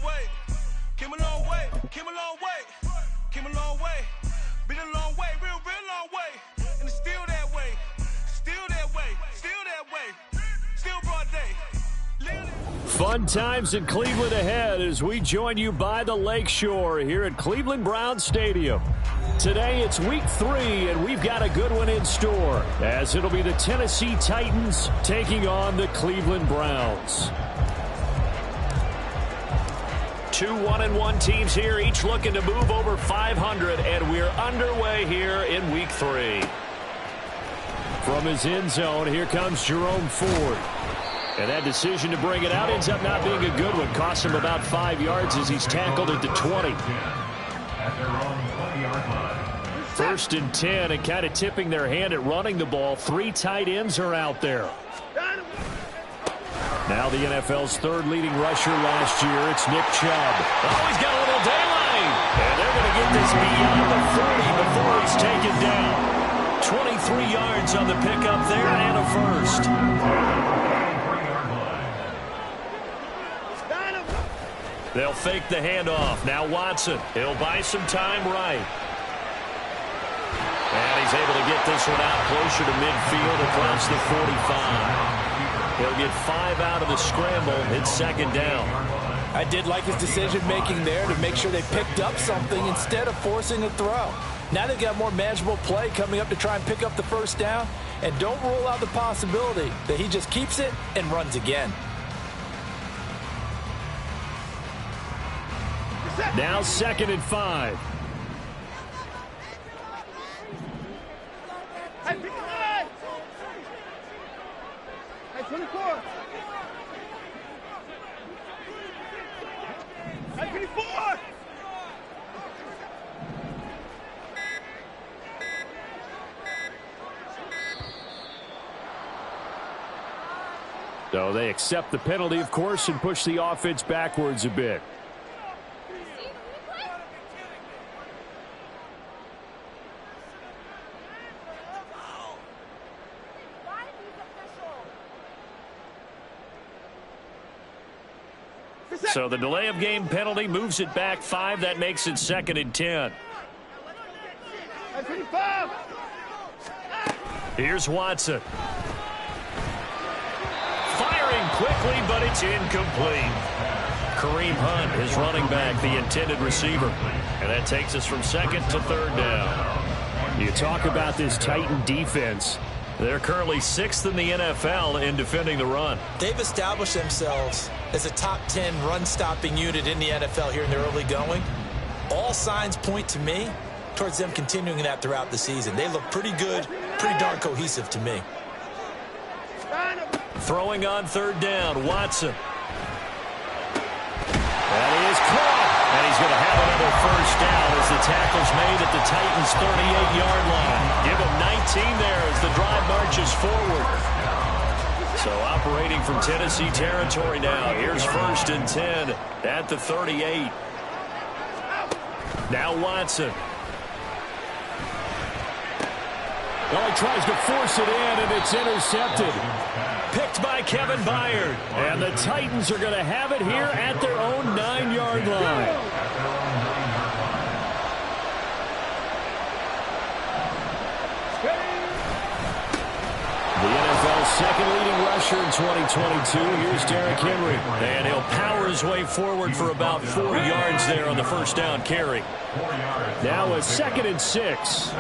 way. Came a long way. Came a long way. Came a long way. Been a long way. Real long way. And it's still that way. Still that way. Still that way. Still broad day. Fun times in Cleveland ahead as we join you by the Lakeshore here at Cleveland Browns Stadium. Today it's week 3, and we've got a good one in store, as it'll be the Tennessee Titans taking on the Cleveland Browns. 2 1-1 teams here, each looking to move over 500, and we're underway here in week 3. From his end zone, here comes Jerome Ford. And that decision to bring it out ends up not being a good one. Costs him about 5 yards as he's tackled at the 20. First and 10, and kind of tipping their hand at running the ball. 3 tight ends are out there. Now the NFL's third leading rusher last year, it's Nick Chubb. Oh, he's got a little daylight. And they're going to get this beyond the 40 before he's taken down. 23 yards on the pickup there and a first. They'll fake the handoff. Now Watson. He'll buy some time right. And he's able to get this one out closer to midfield across the 45. He'll get 5 out of the scramble. It's second down. I did like his decision-making there to make sure they picked up something instead of forcing a throw. Now they've got more manageable play coming up to try and pick up the first down. And don't rule out the possibility that he just keeps it and runs again. Now 2nd and 5. Hey, pick it up! Hey, 24! Hey, 24! So they accept the penalty, of course, and push the offense backwards a bit. So the delay of game penalty moves it back 5. That makes it 2nd and 10. Here's Watson. Firing quickly, but it's incomplete. Kareem Hunt, his running back, the intended receiver. And that takes us from 2nd to 3rd down. You talk about this Titan defense. They're currently 6th in the NFL in defending the run. They've established themselves as a top 10 run-stopping unit in the NFL here in the early going. All signs point to me towards them continuing that throughout the season. They look pretty good, pretty darn cohesive to me. Throwing on 3rd down, Watson. That is caught. And he's going to have another first down as the tackle's made at the Titans' 38-yard line. Give him 19 there as the drive marches forward. So operating from Tennessee territory now. Here's 1st and 10 at the 38. Now Watson. Well, he tries to force it in, and it's intercepted. Picked by Kevin Byard. And the Titans are going to have it here at their own 9-yard line. The NFL's 2nd leading rusher in 2022. Here's Derrick Henry. And he'll power his way forward for about 4 yards there on the first down carry. Now a 2nd and 6.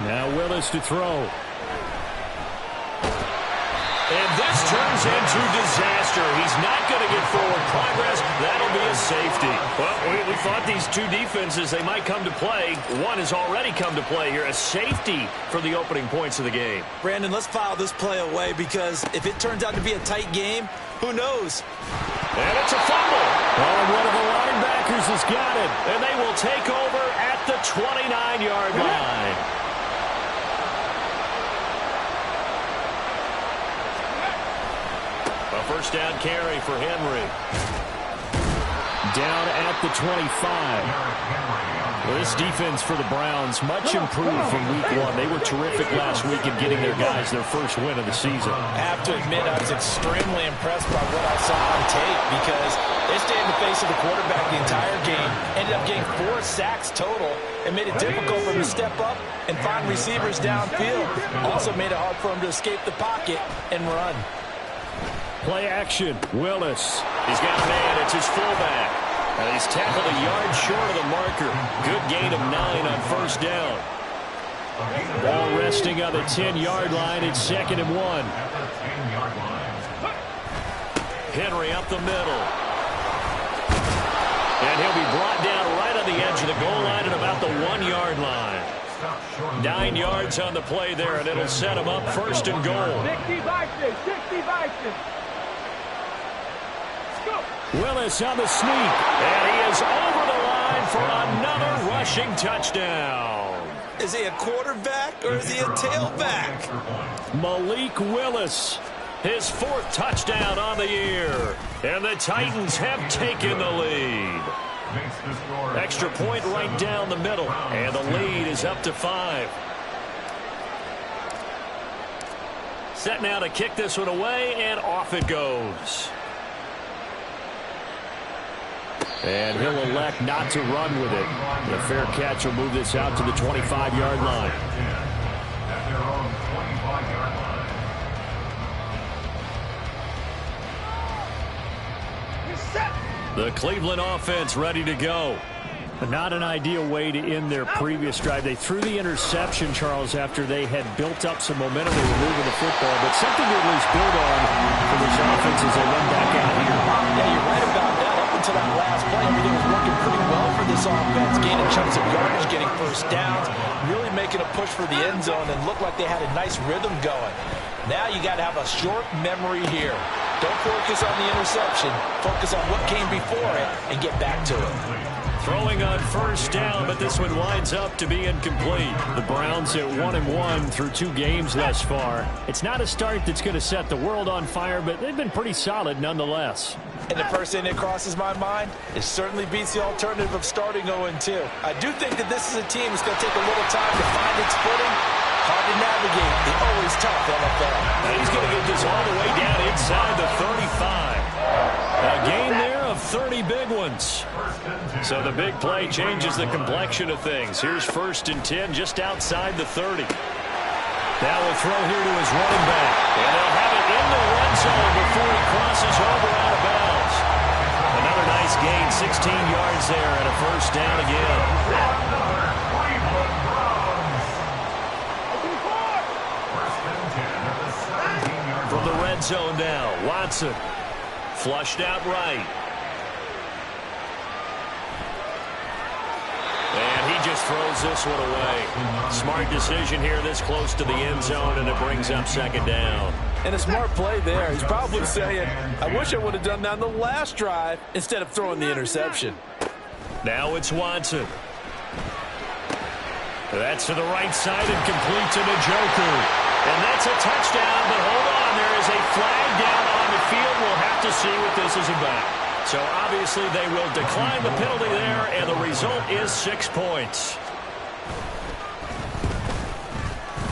Now Willis to throw. And this turns into disaster. He's not going to get forward progress. That'll be a safety. Well, we thought these two defenses, they might come to play. One has already come to play here. A safety for the opening points of the game. Brandon, let's file this play away because if it turns out to be a tight game, who knows? And it's a fumble. Oh, and one of the linebackers has got it. And they will take over at the 29-yard line. A first down carry for Henry. down at the 25. Well, this defense for the Browns, much improved from week one. They were terrific last week in getting their guys their first win of the season. I have to admit, I was extremely impressed by what I saw on tape because they stayed in the face of the quarterback the entire game, ended up getting 4 sacks total, and made it difficult for him to step up and find receivers downfield. Also made it hard for him to escape the pocket and run. Play action. Willis. He's got a man. It's his fullback. And he's tackled a yard short of the marker. Good gain of 9 on first down. Ball resting on the 10-yard line. It's 2nd and 1. Henry up the middle. And he'll be brought down right on the edge of the goal line at about the 1-yard line. 9 yards on the play there, and it'll set him up 1st and goal. 60 Vikings. Willis on the sneak, and he is over the line for another rushing touchdown. Is he a quarterback or is he a tailback? Malik Willis, his 4th touchdown on the year, and the Titans have taken the lead. Extra point right down the middle, and the lead is up to 5. Set now to kick this one away, and off it goes. And he'll elect not to run with it. The fair catch will move this out to the 25-yard line. The Cleveland offense ready to go. Not an ideal way to end their previous drive. They threw the interception, Charles, after they had built up some momentum. They were moving the football, but something to at least build on for this offense as they run back out here. Yeah, you're right about that. Up until that last play, everything was working pretty well for this offense, gaining chunks of yardage, getting first downs, really making a push for the end zone, and looked like they had a nice rhythm going. Now you got to have a short memory here. Don't focus on the interception. Focus on what came before it and get back to it. Throwing on first down, but this one winds up to be incomplete. The Browns at 1-1 through 2 games thus far. It's not a start that's going to set the world on fire, but they've been pretty solid nonetheless. And the first thing that crosses my mind, it certainly beats the alternative of starting 0-2. I do think that this is a team that's going to take a little time to find its footing. Hard to navigate the always tough NFL. And he's going to get this all the way down inside the 35. A gain there of 30 big ones. So the big play changes the complexion of things. Here's 1st and 10 just outside the 30. That will throw here to his running back. And they'll have it in the red zone before he crosses over out of bounds. Another nice gain, 16 yards there and a first down again. From the red zone now, Watson. Flushed out right. And he just throws this one away. Smart decision here this close to the end zone, and it brings up 2nd down. And a smart play there. He's probably saying, I wish I would have done that on the last drive instead of throwing the interception. Now it's Watson. That's to the right side and complete to Njoku. And that's a touchdown, but hold on, there is a flag down on the field. We'll have to see what this is about. So obviously they will decline the penalty there, and the result is 6 points.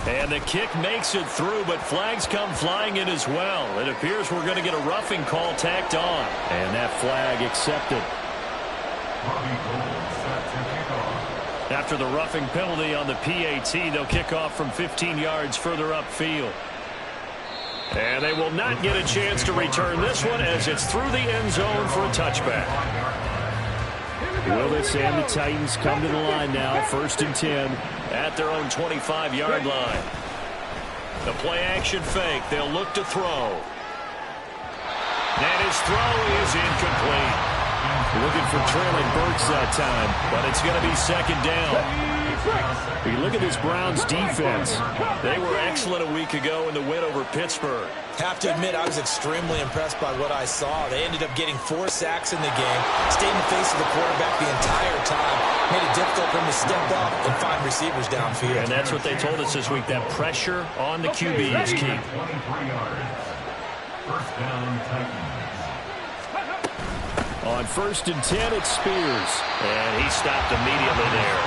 And the kick makes it through, but flags come flying in as well. It appears we're going to get a roughing call tacked on. And that flag accepted. After the roughing penalty on the PAT, they'll kick off from 15 yards further upfield. And they will not get a chance to return this one as it's through the end zone for a touchback. Willis and the Titans come to the line now, 1st and 10 at their own 25-yard line. The play-action fake. They'll look to throw. And his throw is incomplete. Looking for trailing Burks that time, but it's going to be 2nd down. You look at this Browns defense. They were excellent a week ago in the win over Pittsburgh. Have to admit, I was extremely impressed by what I saw. They ended up getting 4 sacks in the game, stayed in the face of the quarterback the entire time, made it difficult for him to step up and find receivers downfield. And that's what they told us this week, that pressure on the QB is key. 1st down, Titans. On 1st and 10, it's Spears. And he stopped immediately there.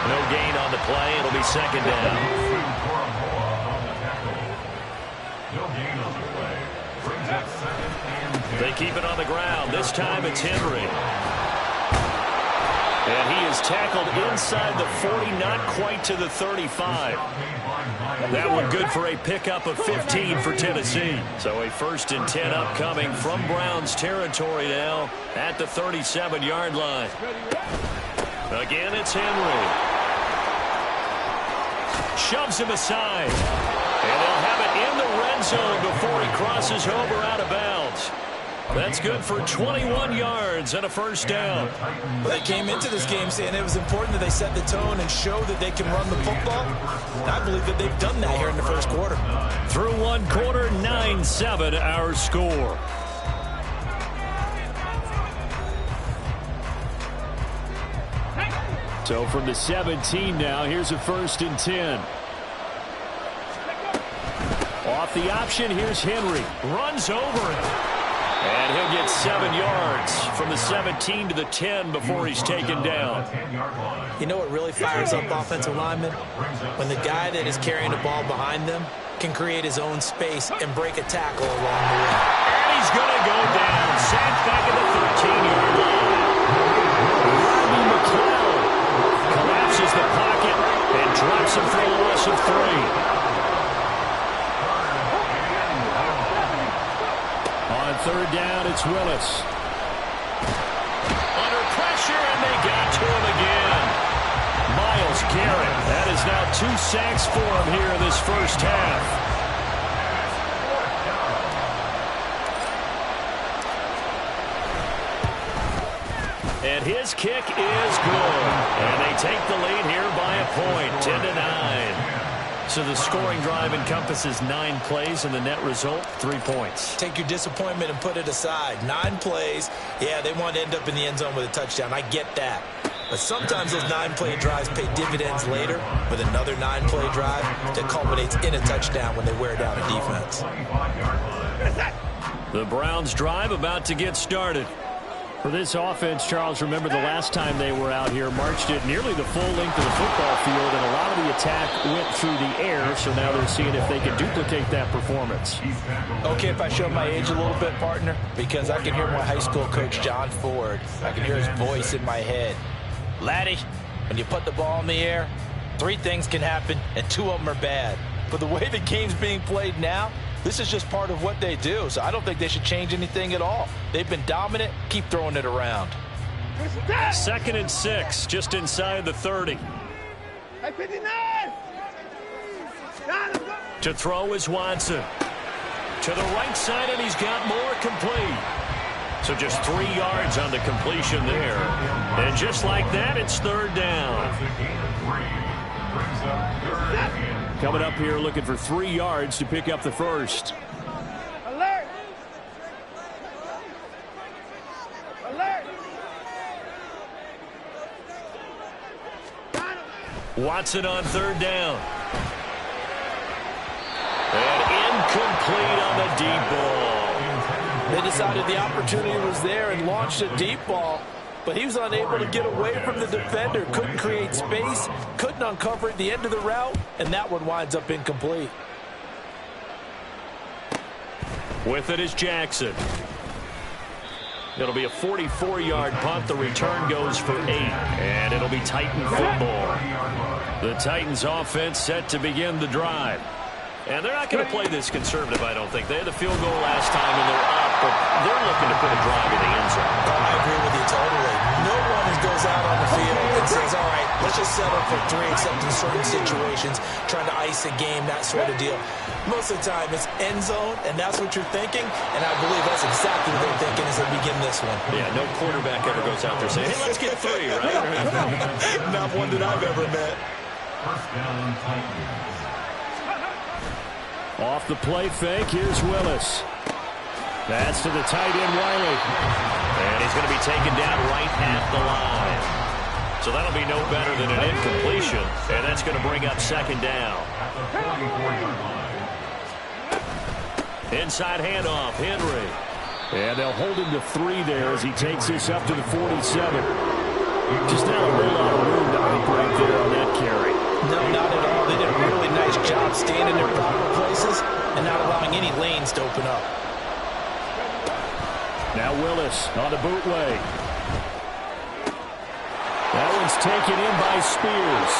No gain on the play. It'll be 2nd down. They keep it on the ground. This time it's Henry. And he is tackled inside the 40, not quite to the 35. That one good for a pickup of 15 for Tennessee. So a 1st and 10 upcoming from Browns territory now at the 37-yard line. Again, it's Henry. Shoves him aside. And they'll have it in the red zone before he crosses over out of bounds. That's good for 21 yards and a 1st down. Well, they came into this game saying it was important that they set the tone and show that they can run the football. And I believe that they've done that here in the 1st quarter. Through 1 quarter, 9-7 our score. So from the 17 now, here's a 1st and 10. Off the option, here's Henry. Runs over it. And he'll get 7 yards from the 17 to the 10 before he's taken down. You know what really fires up offensive linemen? When the guy that is carrying the ball behind them can create his own space and break a tackle along the way. And he's going to go down. Sacked back at the 13-yard line. Robbie McLeod collapses the pocket and drops him for a loss of 3. On 3rd down, it's Willis. Under pressure, and they got to him again. Myles Garrett. That is now 2 sacks for him here in this 1st half. And his kick is good. And they take the lead here by a point, 10-9. So the scoring drive encompasses 9 plays, and the net result, 3 points. Take your disappointment and put it aside. 9 plays. Yeah, they want to end up in the end zone with a touchdown. I get that. But sometimes those 9-play drives pay dividends later with another 9-play drive that culminates in a touchdown when they wear down a defense. The Browns drive about to get started. For this offense, Charles, remember the last time they were out here, marched it nearly the full length of the football field, and a lot of the attack went through the air, so now they're seeing if they can duplicate that performance. Okay, if I show my age a little bit, partner, because I can hear my high school coach, John Ford. I can hear his voice in my head. Laddie, when you put the ball in the air, 3 things can happen, and 2 of them are bad. But the way the game's being played now, this is just part of what they do, so I don't think they should change anything at all. They've been dominant. Keep throwing it around. 2nd and 6, just inside the 30. To throw is Watson. To the right side, and he's got more complete. So just 3 yards on the completion there. And just like that, it's 3rd down. Coming up here looking for 3 yards to pick up the 1st. Alert! Alert! Watson on 3rd down. And incomplete on the deep ball. They decided the opportunity was there and launched a deep ball, but he was unable to get away from the defender. Couldn't create space, couldn't uncover at the end of the route, and that one winds up incomplete. With it is Jackson. It'll be a 44-yard punt. The return goes for 8, and it'll be Titan football. The Titans offense set to begin the drive. And they're not going to play this conservative, I don't think. They had the field goal last time, and they're up, but they're looking to put a drive in the end zone. I agree with you totally. No one goes out on the field and says, all right, let's just settle for 3, except in certain situations, trying to ice a game, that sort of deal. Most of the time, it's end zone, and that's what you're thinking, and I believe that's exactly what they're thinking as they begin this one. Yeah, no quarterback ever goes out there saying, hey, let's get 3, right? Not one that I've ever met. First down, Titans. Off the play fake, here's Willis. That's to the tight end, Wiley. And he's going to be taken down right at the line. So that'll be no better than an incompletion, and that's going to bring up 2nd down. Inside handoff, Henry. And they'll hold him to 3 there as he takes this up to the 47. Just not a whole lot of room to operate there on that carry. No, not at all. They did a really nice job staying in their proper places and not allowing any lanes to open up. Now Willis on the bootleg. That one's taken in by Spears.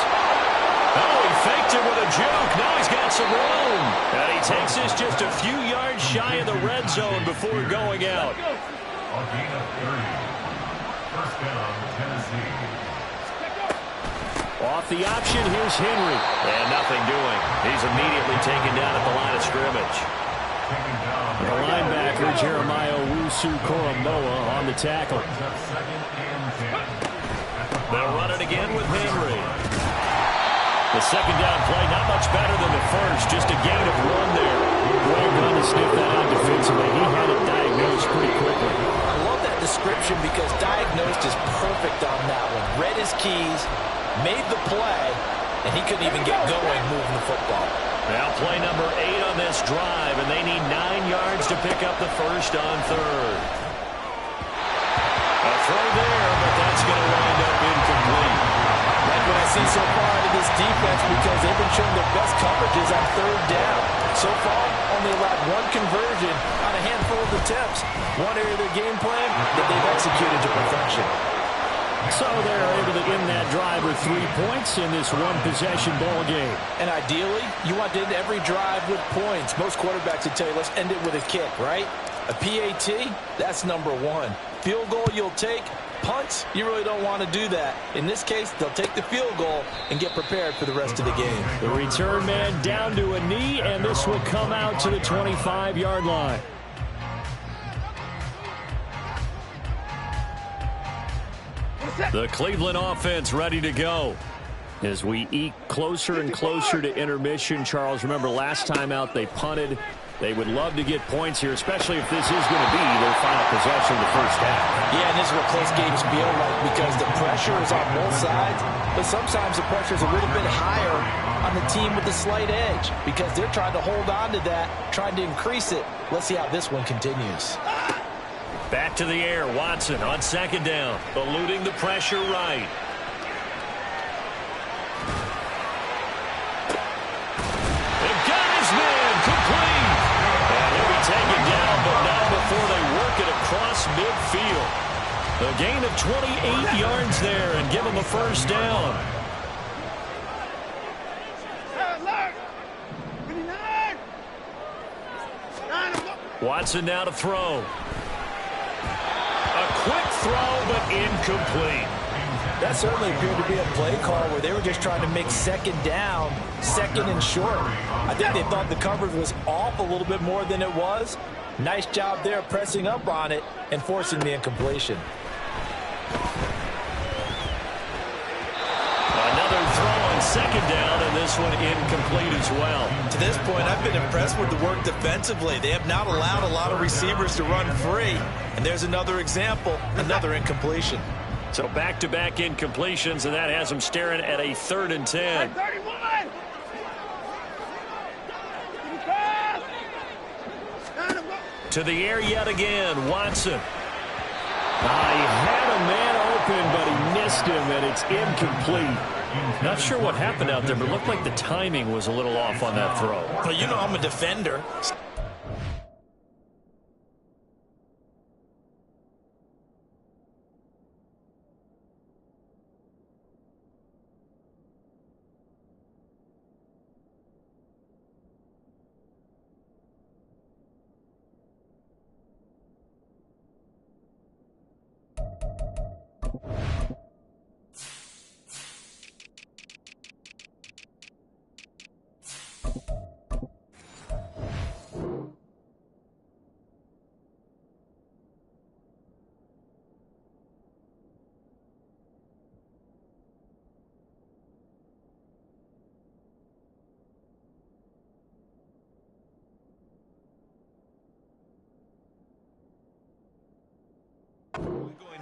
Oh, he faked it with a juke. Now he's got some room. And he takes this just a few yards shy of the red zone before going out. A gain of 30. First down, Tennessee. Off the option, here's Henry. And nothing doing. He's immediately taken down at the line of scrimmage. The linebacker, Jeremiah Owusu-Koramoah, on the tackle. They'll run it again with Henry. The second down play, not much better than the first. Just a gain of 1 there. Well done to sniff that out defensively. He had it diagnosed pretty quickly. I love that description because diagnosed is perfect on that one. Read his keys, made the play, and he couldn't even get going moving the football. Now play number 8 on this drive, and they need 9 yards to pick up the first on 3rd. A throw there, but that's going to wind up incomplete. Like what I see so far out of this defense because they've been showing their best coverages on 3rd down. So far, only allowed 1 conversion on a handful of attempts. One area of their game plan that they've executed to perfection. So they're able to end that drive with 3 points in this one-possession ball game. And ideally, you want to end every drive with points. Most quarterbacks would tell you, let's end it with a kick, right? A PAT, that's number 1. Field goal you'll take. Punts, you really don't want to do that. In this case, they'll take the field goal and get prepared for the rest of the game. The return man down to a knee, and this will come out to the 25-yard line. The Cleveland offense ready to go. As we eke closer and closer to intermission, Charles, remember last time out they punted. They would love to get points here, especially if this is going to be their final possession of the first half. Yeah, and this is what close games feel like because the pressure is on both sides, but sometimes the pressure is a little bit higher on the team with the slight edge because they're trying to hold on to that, trying to increase it. Let's see how this one continues. Back to the air, Watson on 2nd down, eluding the pressure right. They've got his man, complete. And he'll be taken down, but not before they work it across midfield. A gain of 28 yards there and give him a first down. Watson now to throw. A quick throw, but incomplete. That certainly appeared to be a play call where they were just trying to make 2nd down, 2nd and short. I think they thought the coverage was off a little bit more than it was. Nice job there pressing up on it and forcing the incompletion. Another throw on 2nd down, and this one incomplete as well. To this point, I've been impressed with the work defensively. They have not allowed a lot of receivers to run free. And there's another example, another incompletion. So back-to-back incompletions, and that has them staring at a 3rd and 10. 31! To the air yet again, Watson. He had a man open, but he missed him, and it's incomplete. Not sure what happened out there, but it looked like the timing was a little off on that throw. Well, you know I'm a defender.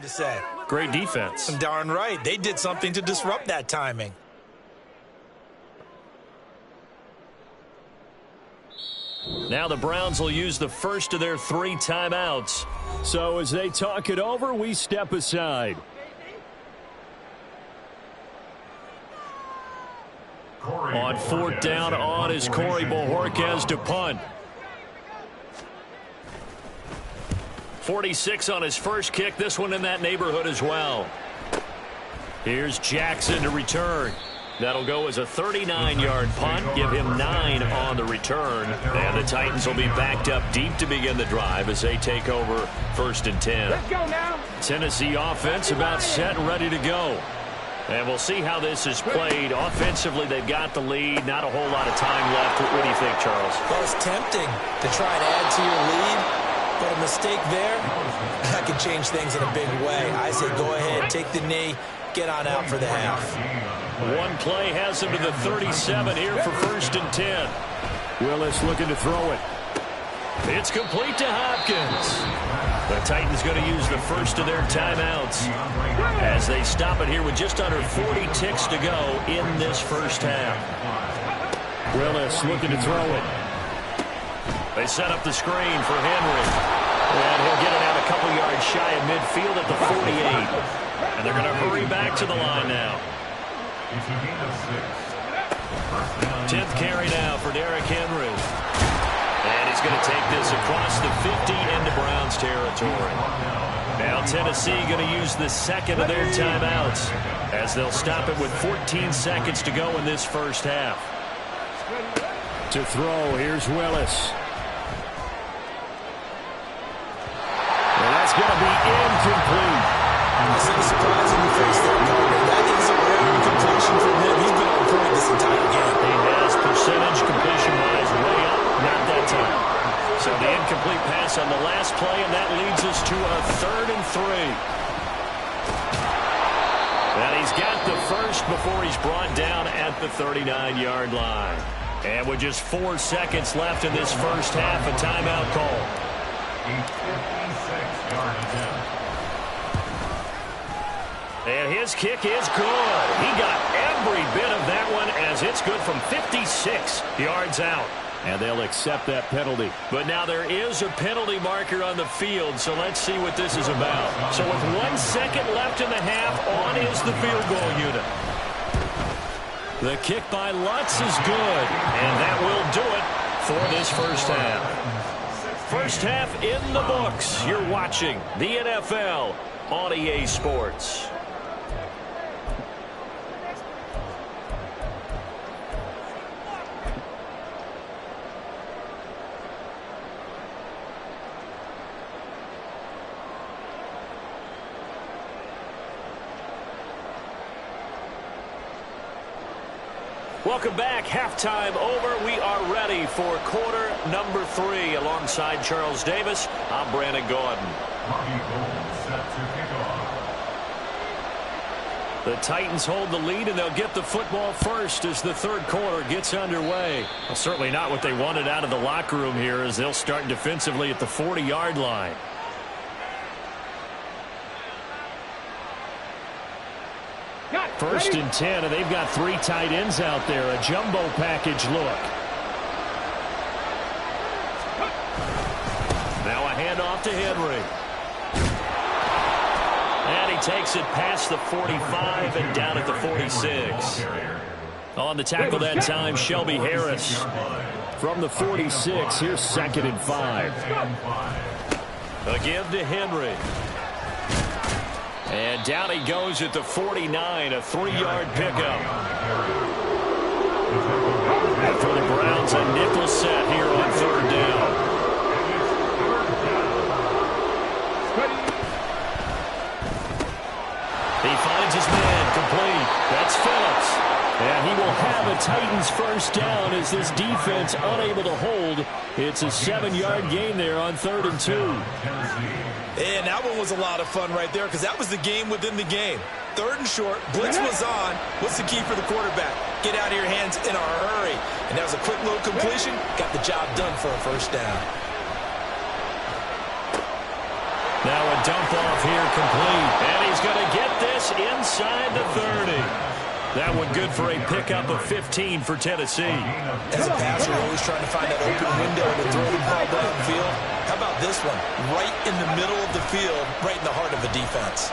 To say. Great defense. Darn right. They did something to disrupt that timing. Now the Browns will use the first of their 3 timeouts. So as they talk it over, we step aside. On 4th down on is Corey Bojorquez to punt. 46 on his first kick. This one in that neighborhood as well. Here's Jackson to return. That'll go as a 39-yard punt. Give him 9 on the return. And the Titans will be backed up deep to begin the drive as they take over 1st and 10. Let's go now. Tennessee offense about set and ready to go. And we'll see how this is played. Offensively, they've got the lead. Not a whole lot of time left. What do you think, Charles? Well, it's tempting to try and add to your lead, but a mistake there, that could change things in a big way. I say go ahead, take the knee, get on out for the half. One play has him to the 37 here for 1st and 10. Willis looking to throw it. It's complete to Hopkins. The Titans going to use the first of their timeouts as they stop it here with just under 40 ticks to go in this first half. Willis looking to throw it. They set up the screen for Henry. And he'll get it out a couple yards shy of midfield at the 48. And they're going to hurry back to the line now. 10th carry now for Derrick Henry. And he's going to take this across the 50 into Browns territory. Now Tennessee going to use the second of their timeouts as they'll stop it with 14 seconds to go in this first half. To throw, here's Willis. Well, that's going to be incomplete. It's a surprise when you face that partner. That is a rare incompletion from him. He's been on point this entire game. He has percentage completion-wise way up. Not that time. So the incomplete pass on the last play, and that leads us to a 3rd and 3. And he's got the first before he's brought down at the 39-yard line. And with just 4 seconds left in this first half, a timeout call. And his kick is good. He got every bit of that one as it's good from 56 yards out. And they'll accept that penalty. But now there is a penalty marker on the field, so let's see what this is about. So with 1 second left in the half, on is the field goal unit. The kick by Lutz is good, and that will do it for this first half. First half in the books. You're watching the NFL on EA Sports. Welcome back. Halftime over. We are ready for quarter number 3. Alongside Charles Davis, I'm Brandon Gordon. The Titans hold the lead, and they'll get the football first as the third quarter gets underway. Well, certainly not what they wanted out of the locker room here as they'll start defensively at the 40-yard line. First and 10, and they've got 3 tight ends out there. A jumbo package look. Now a handoff to Henry. And he takes it past the 45 and down at the 46. On the tackle that time, Shelby Harris. From the 46, here's 2nd and 5. A give to Henry. And down he goes at the 49, a 3-yard pickup. And for the Browns, a nickel set here on 3rd down. He finds his man, complete. That's Phillips. And he will have a Titans first down as this defense unable to hold. It's a 7-yard gain there on 3rd and 2. And that one was a lot of fun right there because that was the game within the game. 3rd and short, blitz was on. What's the key for the quarterback? Get out of your hands in a hurry. And that was a quick little completion. Got the job done for a first down. Now a dump off here complete. And he's going to get this inside the 30. That one good for a pickup of 15 for Tennessee. As a passer, you're always trying to find that open window to throw the ball downfield. How about this one? Right in the middle of the field, right in the heart of the defense.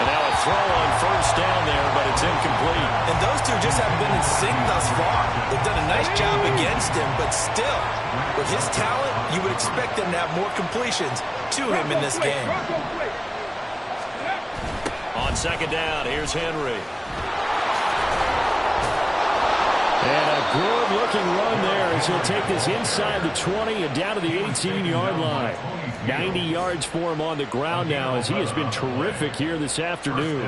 And now a throw on first down there, but it's incomplete. And those two just haven't been in sync thus far. They've done a nice job against him, but still, with his talent, you would expect them to have more completions to him in this game. On second down, here's Henry. And a good-looking run there as he'll take this inside the 20 and down to the 18-yard line. 90 yards for him on the ground now as he has been terrific here this afternoon.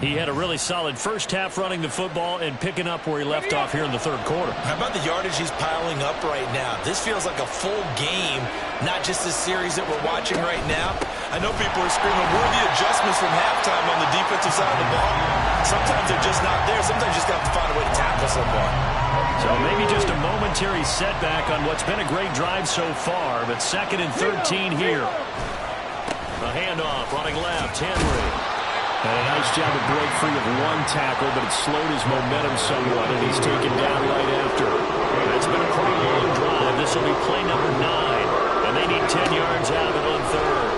He had a really solid first half running the football and picking up where he left off here in the third quarter. How about the yardage he's piling up right now? This feels like a full game, not just a series that we're watching right now. I know people are screaming, where are the adjustments from halftime on the defensive side of the ball? Sometimes they're just not there. Sometimes you just have to find a way to tackle someone. So maybe just a momentary setback on what's been a great drive so far, but 2nd and 13 here. A handoff, running left, Henry. And a nice job to break free of one tackle, but it slowed his momentum somewhat, and he's taken down right after. It's been a pretty long drive. This will be play number 9, and they need 10 yards out of it on third.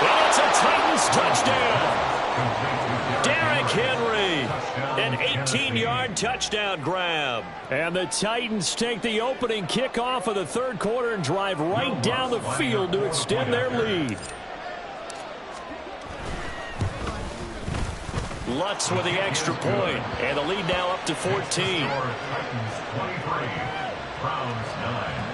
And it's a Titans touchdown. Derrick Henry, an 18-yard touchdown grab. And the Titans take the opening kickoff of the third quarter and drive right down the field to extend their lead. Lutz with the extra point, and the lead now up to 14. Titans 23, Browns 9.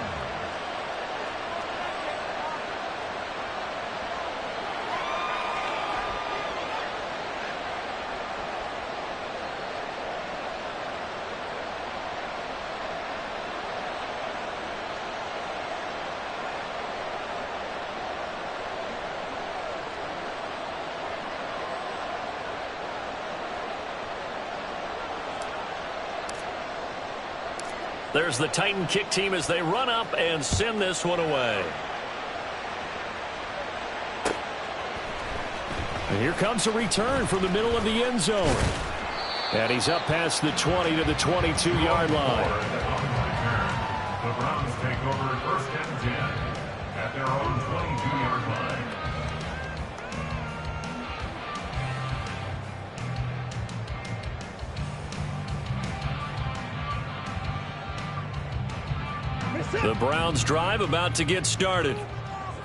There's the Titan kick team as they run up and send this one away. And here comes a return from the middle of the end zone. And he's up past the 20 to the 22-yard line. The Browns take over 1st and 10 at their own 22-yard line. The Browns drive about to get started.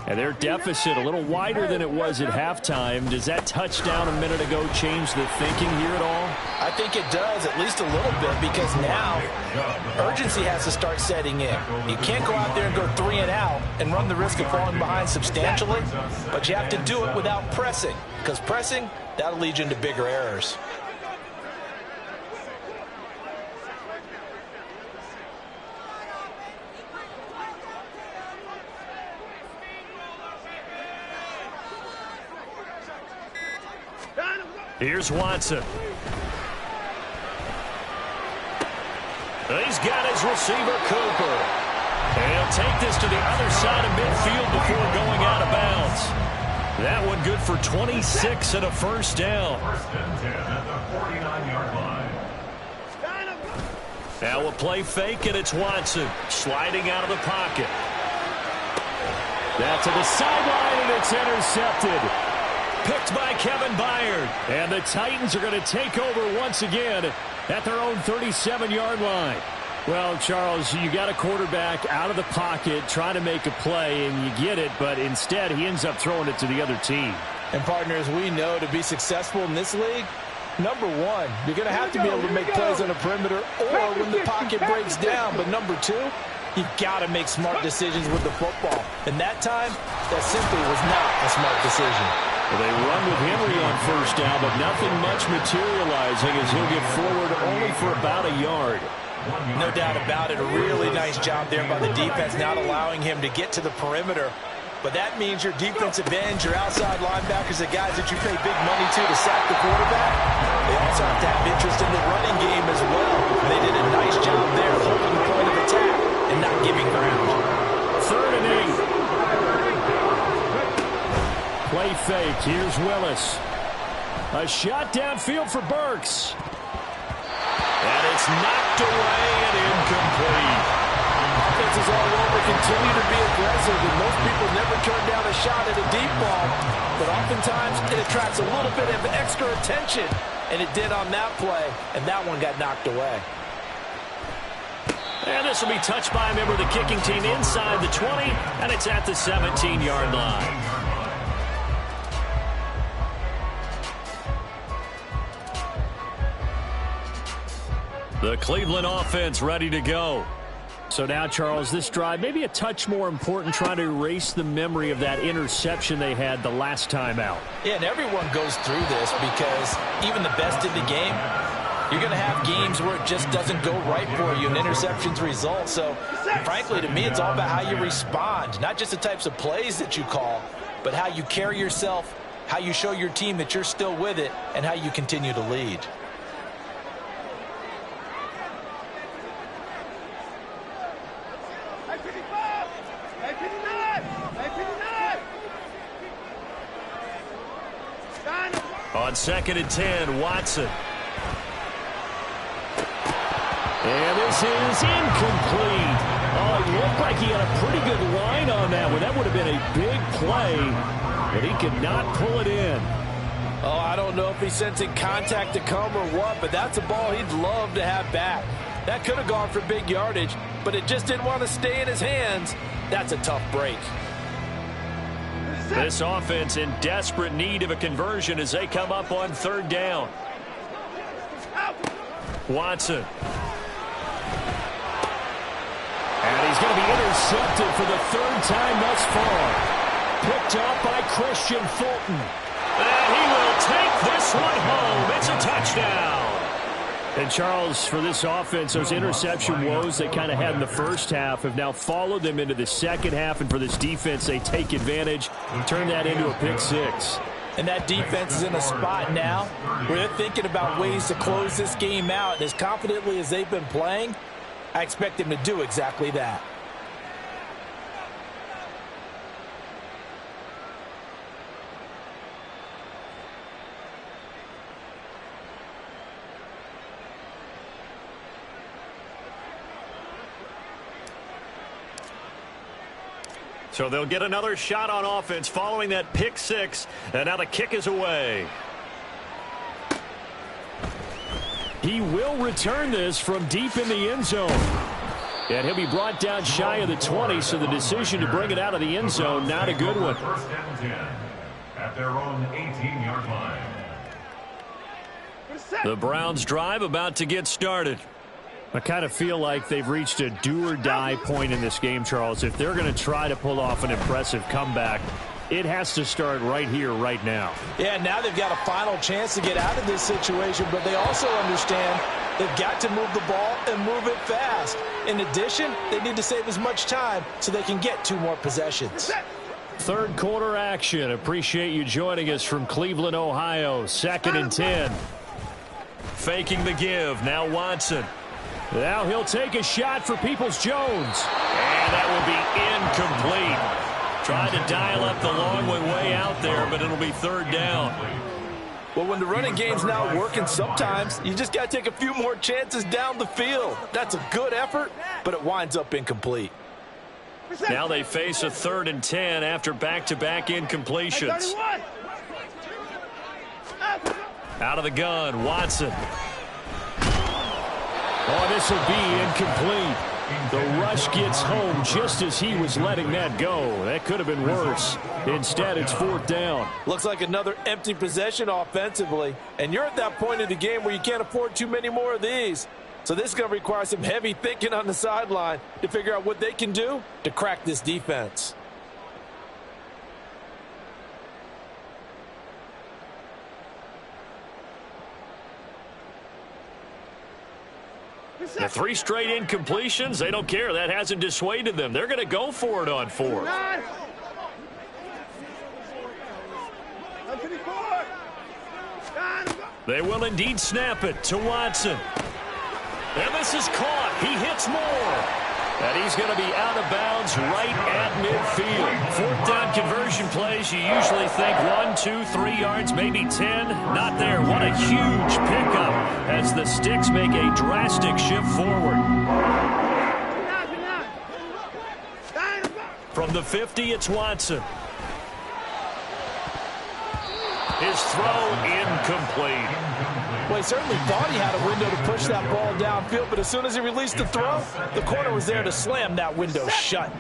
And their deficit a little wider than it was at halftime. Does that touchdown a minute ago change the thinking here at all? I think it does, at least a little bit, because now urgency has to start setting in. You can't go out there and go 3 and out and run the risk of falling behind substantially, but you have to do it without pressing, because pressing, that'll lead you into bigger errors. Here's Watson. He's got his receiver, Cooper. And he'll take this to the other side of midfield before going out of bounds. That one good for 26 and a first down. 1st and 10 at the 49-yard line. Now a play fake, and it's Watson sliding out of the pocket. That to the sideline, and it's intercepted. Picked by Kevin Byard. And the Titans are going to take over once again at their own 37-yard line. Well, Charles, you got a quarterback out of the pocket trying to make a play, and you get it, but instead he ends up throwing it to the other team. And partners, we know to be successful in this league, number one, you're going to have to be able to make plays on the perimeter or when the pocket breaks down. But number two, you've got to make smart decisions with the football. And that time, that simply was not a smart decision. Well, they run with Henry on first down, but nothing much materializing as he'll get forward only for about a yard. No doubt about it. A really nice job there by the defense, not allowing him to get to the perimeter. But that means your defensive ends, your outside linebackers, the guys that you pay big money to sack the quarterback, they also have to have interest in the running game as well. They did a nice job there holding the point of attack and not giving ground. 3rd and 8. fake. Here's Willis. A shot downfield for Burks. And it's knocked away and incomplete. Offenses all over continue to be aggressive, and most people never turn down a shot at a deep ball. But oftentimes it attracts a little bit of extra attention, and it did on that play, and that one got knocked away. And this will be touched by a member of the kicking team inside the 20, and it's at the 17-yard line. The Cleveland offense ready to go. So now, Charles, this drive maybe a touch more important, trying to erase the memory of that interception they had the last time out. Yeah, and everyone goes through this because even the best in the game, you're going to have games where it just doesn't go right for you and interceptions result. So, frankly, to me, it's all about how you respond, not just the types of plays that you call, but how you carry yourself, how you show your team that you're still with it, and how you continue to lead. On 2nd and 10, Watson. And this is incomplete. Oh, it looked like he had a pretty good line on that one. That would have been a big play, but he could not pull it in. Oh, I don't know if he's sensing contact to come or what, but that's a ball he'd love to have back. That could have gone for big yardage, but it just didn't want to stay in his hands. That's a tough break. This offense in desperate need of a conversion as they come up on 3rd down. Watson. And he's going to be intercepted for the 3rd time thus far. Picked up by Christian Fulton. And he will take this one home. It's a touchdown. And, Charles, for this offense, those interception woes they kind of had in the first half have now followed them into the second half. And for this defense, they take advantage and turn that into a pick 6. And that defense is in a spot now where they're thinking about ways to close this game out. And as confidently as they've been playing, I expect them to do exactly that. So they'll get another shot on offense following that pick 6. And now the kick is away. He will return this from deep in the end zone. And he'll be brought down shy of the 20, so the decision to bring it out of the end zone, not a good one. 1st and 10 at their own 18-yard line. The Browns drive about to get started. I kind of feel like they've reached a do-or-die point in this game, Charles. If they're going to try to pull off an impressive comeback, it has to start right here, right now. Yeah, now they've got a final chance to get out of this situation, but they also understand they've got to move the ball and move it fast. In addition, they need to save as much time so they can get 2 more possessions. 3rd quarter action. Appreciate you joining us from Cleveland, Ohio. 2nd and 10. Faking the give. Now Watson. Now he'll take a shot for Peoples-Jones. And that will be incomplete. Tried to dial up the long way out there, but it'll be 3rd down. Well, when the running game's not working, sometimes you just got to take a few more chances down the field. That's a good effort, but it winds up incomplete. Now they face a 3rd and 10 after back-to-back incompletions. Out of the gun, Watson. Oh, this will be incomplete. The rush gets home just as he was letting that go. That could have been worse. Instead, it's 4th down. Looks like another empty possession offensively. And you're at that point in the game where you can't afford too many more of these. So this is going to require some heavy thinking on the sideline to figure out what they can do to crack this defense. The 3 straight incompletions, they don't care. That hasn't dissuaded them. They're going to go for it on 4th. They will indeed snap it to Watson. And this is caught. He hits more. And he's going to be out of bounds right at midfield. Fourth down conversion plays, you usually think 1, 2, 3 yards, maybe 10. Not there. What a huge pickup as the Sticks make a drastic shift forward. From the 50, it's Watson. His throw incomplete. Well, he certainly thought he had a window to push that ball downfield, but as soon as he released the throw, the corner was there to slam that window shut.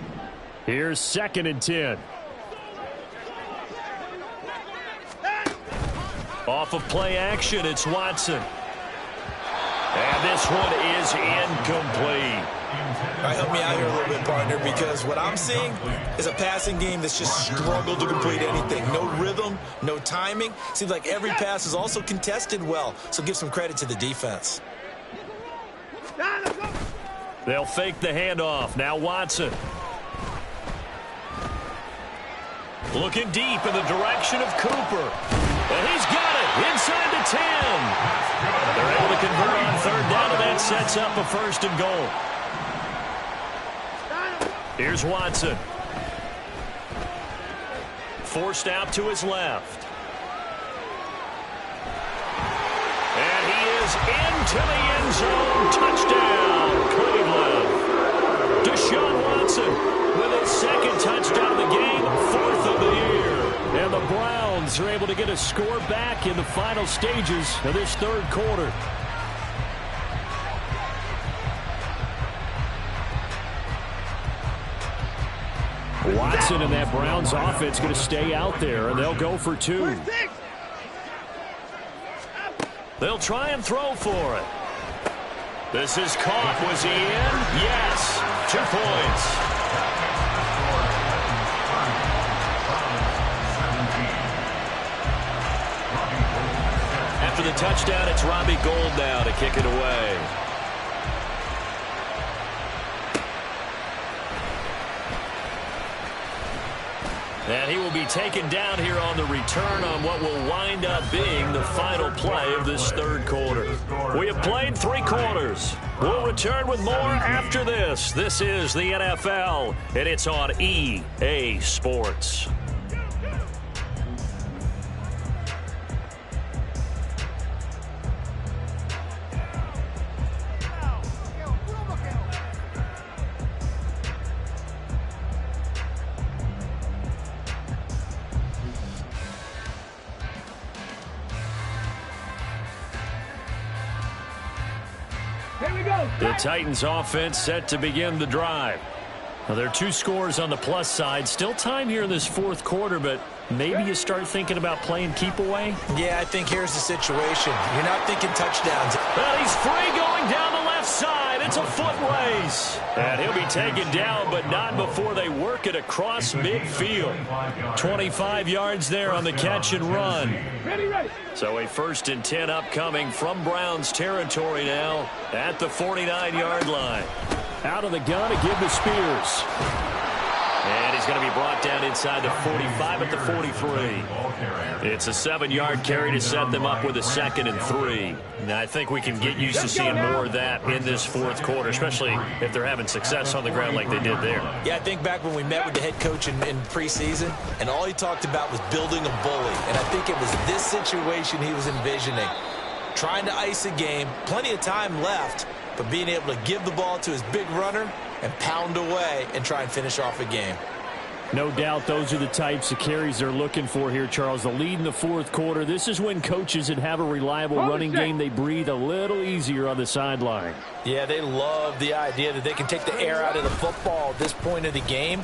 Here's 2nd and 10. Off of play action, it's Watson. And this one is incomplete. All right, help me out here a little bit, partner, because what I'm seeing is a passing game that's just struggled to complete anything. No rhythm, no timing. Seems like every pass is also contested well, so give some credit to the defense. They'll fake the handoff. Now Watson. Looking deep in the direction of Cooper. And he's got it inside the 10. They're able to convert on 3rd down, and that sets up a 1st and goal. Here's Watson. Forced out to his left. And he is into the end zone. Touchdown, Cleveland. Deshaun Watson with his 2nd touchdown of the game, 4th of the year. And the Browns are able to get a score back in the final stages of this 3rd quarter. Watson and that Browns offense going to stay out there, and they'll go for 2. They'll try and throw for it. This is caught. Was he in? Yes. 2 points. After the touchdown, it's Robbie Gould now to kick it away. And he will be taken down here on the return on what will wind up being the final play of this 3rd quarter. We have played 3 quarters. We'll return with more after this. This is the NFL, and it's on EA Sports. The Titans offense set to begin the drive. Now, there are 2 scores on the plus side. Still time here in this 4th quarter, but maybe you start thinking about playing keep away? Yeah, I think here's the situation. You're not thinking touchdowns. Well, he's free going down the left side. It's a foot race. And he'll be taken down, but not before they work it across midfield. 25 yards there on the catch and run. So a 1st and 10 upcoming from Browns territory now at the 49-yard line. Out of the gun to give to Spears. And he's going to be brought down inside the 45 at the 43. It's a 7-yard carry to set them up with a 2nd and 3. Now, I think we can get used to seeing more of that in this 4th quarter, especially if they're having success on the ground like they did there. Yeah, I think back when we met with the head coach in preseason, and all he talked about was building a bully. And I think it was this situation he was envisioning. Trying to ice a game, plenty of time left, but being able to give the ball to his big runner and pound away and try and finish off a game. No doubt those are the types of carries they're looking for here, Charles. The lead in the 4th quarter. This is when coaches that have a reliable running game, they breathe a little easier on the sideline. Yeah, they love the idea that they can take the air out of the football at this point of the game.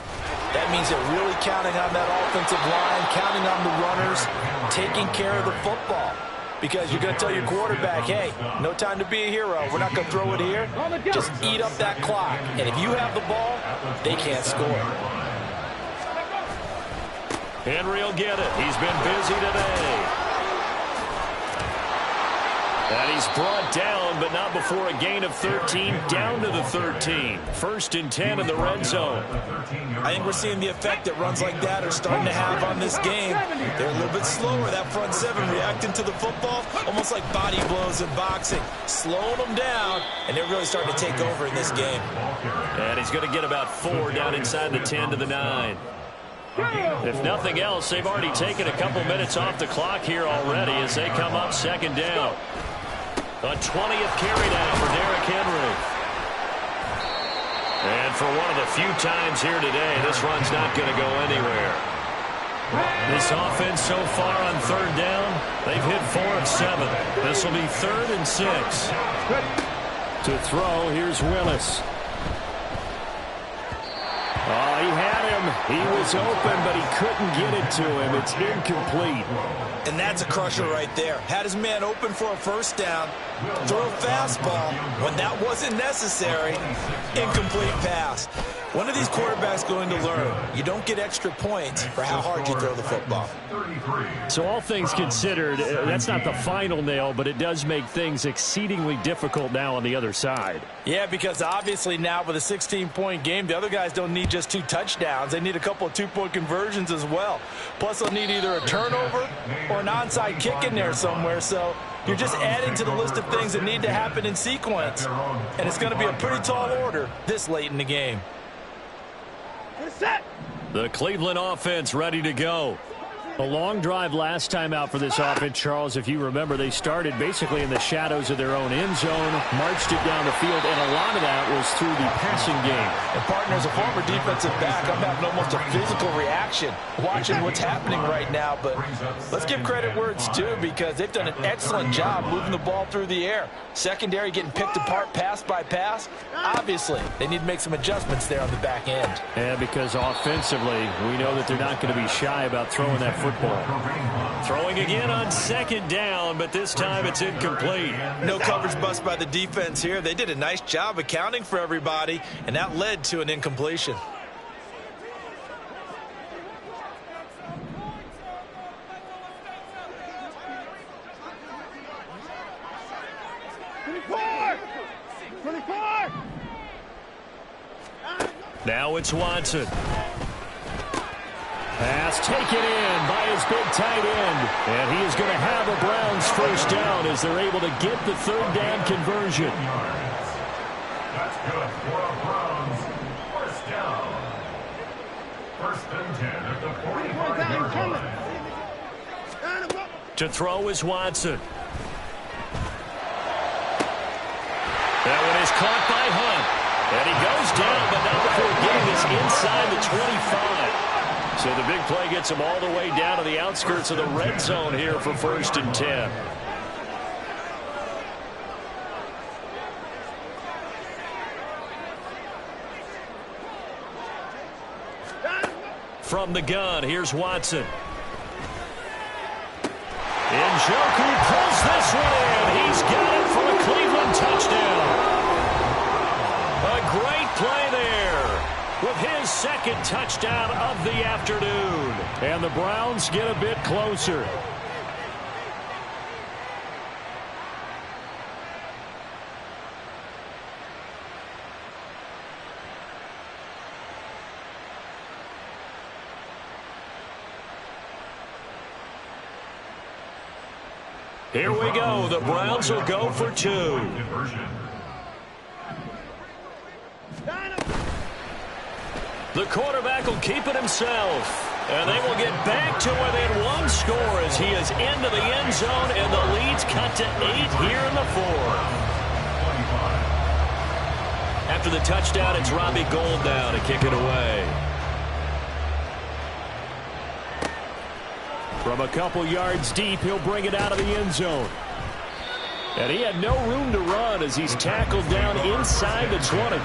That means they're really counting on that offensive line, counting on the runners, taking care of the football. Because you're going to tell your quarterback, hey, no time to be a hero. We're not going to throw it here. Just eat up that clock. And if you have the ball, they can't score. Henry will get it. He's been busy today. And he's brought down, but not before a gain of 13, down to the 13. 1st and 10 in the red zone. I think we're seeing the effect that runs like that are starting to have on this game. They're a little bit slower, that front seven, reacting to the football, almost like body blows in boxing. Slowing them down, and they're really starting to take over in this game. And he's going to get about 4 down inside the 10 to the 9. If nothing else, they've already taken a couple minutes off the clock here already as they come up 2nd down. A 20th carry down for Derrick Henry. And for one of the few times here today, this run's not going to go anywhere. This offense so far on 3rd down, they've hit 4 of 7. This will be 3rd and 6. To throw, here's Willis. Oh, he had him. He was open, but he couldn't get it to him. It's incomplete. And that's a crusher right there. Had his man open for a 1st down. Throw a fastball when that wasn't necessary. Incomplete pass. When are these quarterbacks going to learn? You don't get extra points for how hard you throw the football. So all things considered, that's not the final nail, but it does make things exceedingly difficult now on the other side. Yeah, because obviously now with a 16-point game, the other guys don't need just 2 touchdowns. They need a couple of 2-point conversions as well. Plus, they'll need either a turnover or an onside kick in there somewhere. So you're just adding to the list of things that need to happen in sequence. And it's going to be a pretty tall order this late in the game. The Cleveland offense ready to go. A long drive last time out for this offense, Charles. If you remember, they started basically in the shadows of their own end zone, marched it down the field, and a lot of that was through the passing game. And, partner, as a former defensive back, I'm having almost a physical reaction watching what's happening right now. But let's give credit where it's due because they've done an excellent job moving the ball through the air. Secondary getting picked apart pass by pass. Obviously, they need to make some adjustments there on the back end. And because offensively, we know that they're not going to be shy about throwing that football. Throwing again on 2nd down, but this time it's incomplete. No coverage bust by the defense here. They did a nice job accounting for everybody, and that led to an incompletion. Now it's Watson. Pass taken in by his big tight end. And he is going to have a Browns 1st down as they're able to get the 3rd down conversion. That's good for a Browns 1st down. 1st and 10 at the 45-yard line. To throw is Watson. That one is caught by Hunt. And he goes down, but not before getting this inside the 25. So the big play gets him all the way down to the outskirts of the red zone here for 1st and 10. From the gun, here's Watson. Njoku pulls this one in. He's got it for a Cleveland touchdown. A great play there with his 2nd touchdown of the afternoon. And the Browns get a bit closer. Here we go. The Browns will go for 2. The quarterback will keep it himself. And they will get back to within 1 score as he is into the end zone, and the lead's cut to 8 here in the 4th. After the touchdown, it's Robbie Gould now to kick it away. From a couple yards deep, he'll bring it out of the end zone. And he had no room to run as he's tackled down inside the 20.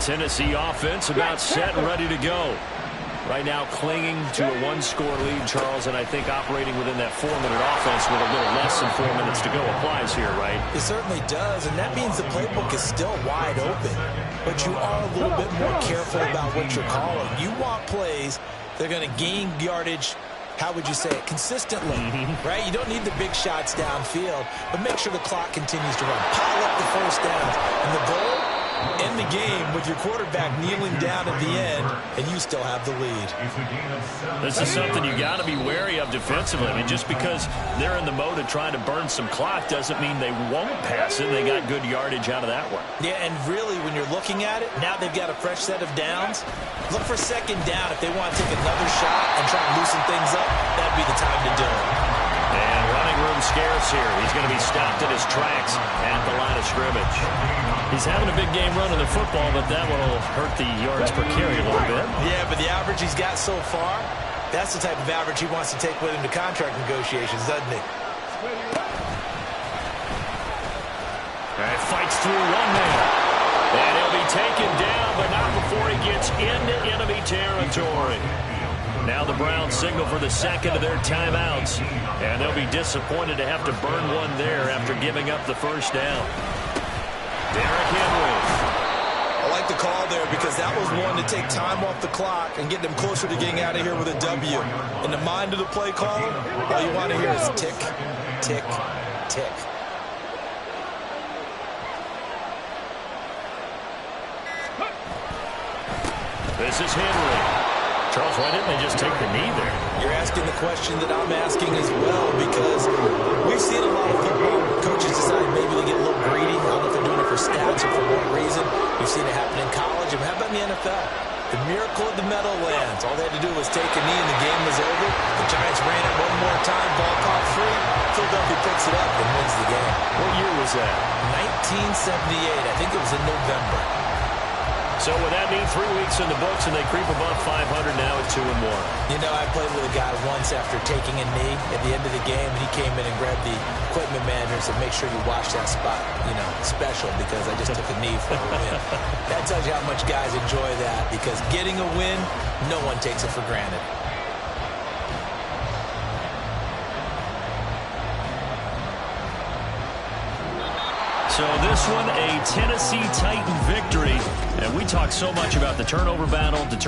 Tennessee offense about set and ready to go. Right now clinging to a 1-score lead, Charles, and I think operating within that 4-minute offense with a little less than 4 minutes to go applies here, right? It certainly does, and that means the playbook is still wide open. But you are a little bit more careful about what you're calling. You want plays that are going to gain yardage how would you say it, consistently, right? You don't need the big shots downfield, but make sure the clock continues to run. Pile up the first downs. And the goal, end the game with your quarterback kneeling down at the end, and you still have the lead. This is something you got to be wary of defensively. I mean, just because they're in the mode of trying to burn some clock doesn't mean they won't pass it. They got good yardage out of that one. Yeah, and really, when you're looking at it, now they've got a fresh set of downs. Look for second down. If they want to take another shot and try and loosen things up, that'd be the time to do it. And running room scarce here. He's going to be stopped in his tracks at the line of scrimmage. He's having a big game running the football, but that one will hurt the yards per carry a little bit. Yeah, but the average he's got so far, that's the type of average he wants to take with him to contract negotiations, doesn't he? And fights through one man. And he'll be taken down, but not before he gets into enemy territory. Now the Browns signal for the second of their timeouts. And they'll be disappointed to have to burn one there after giving up the first down. Derrick Henry. I like the call there because that was one to take time off the clock and get them closer to getting out of here with a W. In the mind of the play caller, all you want to hear is tick, tick, tick. This is Henry. Charles, why didn't they just take the knee there? You're asking the question that I'm asking as well, because we've seen a lot of football coaches decide maybe they get a little greedy. I don't know if they're doing it for stats or for what reason. We've seen it happen in college. And how about in the NFL? The miracle of the Meadowlands. All they had to do was take a knee and the game was over. The Giants ran it one more time, ball caught free. Philadelphia picks it up and wins the game. What year was that? 1978. I think it was in November. So with that mean 3 weeks in the books and they creep above 500 now at 2-1. You know, I played with a guy once after taking a knee at the end of the game, and he came in and grabbed the equipment manager and said, make sure you watch that spot, you know, special, because I just took a knee for a win. That tells you how much guys enjoy that, because getting a win, no one takes it for granted. So this one, a Tennessee Titan victory. And we talk so much about the turnover battle,